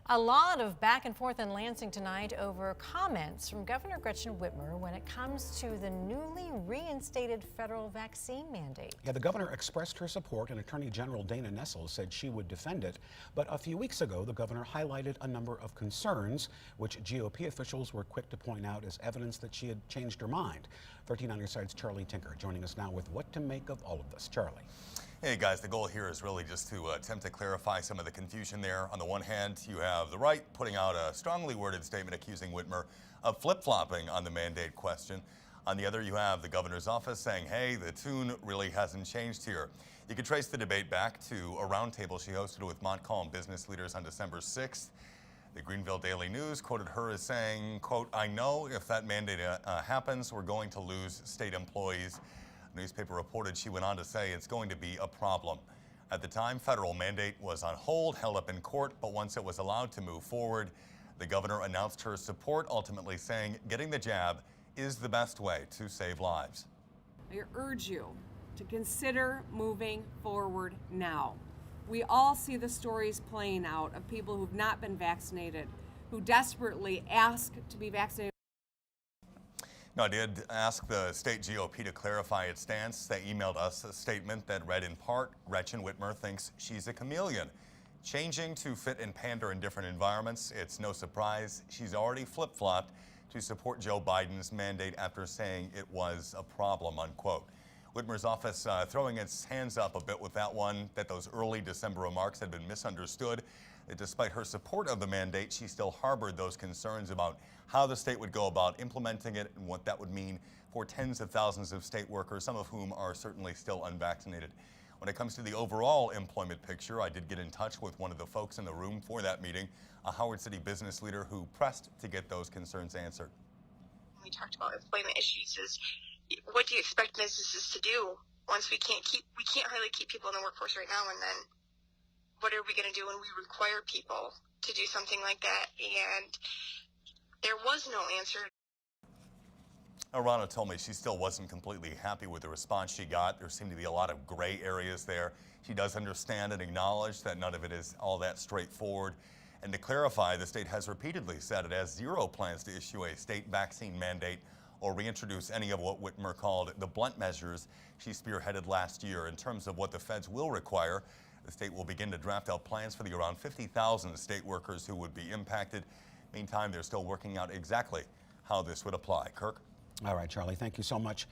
A lot of back and forth in Lansing tonight over comments from Governor Gretchen Whitmer when it comes to the newly reinstated federal vaccine mandate. Yeah, the governor expressed her support, and Attorney General Nessel said she would defend it. But a few weeks ago, the governor highlighted a number of concerns, which GOP officials were quick to point out as evidence that she had changed her mind. 13 on your side's Charlie Tinker joining us now with what to make of all of this. Charlie. Hey guys, the goal here is really just to attempt to clarify some of the confusion there. On the one hand, you have the right putting out a strongly worded statement accusing Whitmer of flip-flopping on the mandate question. On the other, you have the governor's office saying, hey, the tune really hasn't changed here. You can trace the debate back to a roundtable she hosted with Montcalm business leaders on December 6th. The Greenville Daily News quoted her as saying, quote, I know if that mandate happens, we're going to lose state employees. The newspaper reported she went on to say it's going to be a problem. At the time, federal mandate was on hold, held up in court, but once it was allowed to move forward, the governor announced her support, ultimately saying getting the jab is the best way to save lives. I urge you to consider moving forward now. We all see the stories playing out of people who've not been vaccinated, who desperately ask to be vaccinated. No, I did ask the state GOP to clarify its stance. They emailed us a statement that read in part, Gretchen Whitmer thinks she's a chameleon, changing to fit and pander in different environments. It's no surprise she's already flip-flopped to support Joe Biden's mandate after saying it was a problem, unquote. Whitmer's office throwing its hands up a bit with that one, that those early December remarks had been misunderstood. That despite her support of the mandate, she still harbored those concerns about how the state would go about implementing it and what that would mean for tens of thousands of state workers, some of whom are certainly still unvaccinated. When it comes to the overall employment picture, I did get in touch with one of the folks in the room for that meeting, a Howard City business leader who pressed to get those concerns answered. We talked about employment issues is what do you expect businesses to do once we can't hardly keep people in the workforce right now, and then what are we going to do when we require people to do something like that? And there was no answer. Arana told me she still wasn't completely happy with the response she got. There seemed to be a lot of gray areas there. She does understand and acknowledge that none of it is all that straightforward. And to clarify, the state has repeatedly said it has zero plans to issue a state vaccine mandate or reintroduce any of what Whitmer called the blunt measures she spearheaded last year. In terms of what the feds will require, the state will begin to draft out plans for the around 50,000 state workers who would be impacted. Meantime, they're still working out exactly how this would apply. Kirk? All right, Charlie, thank you so much.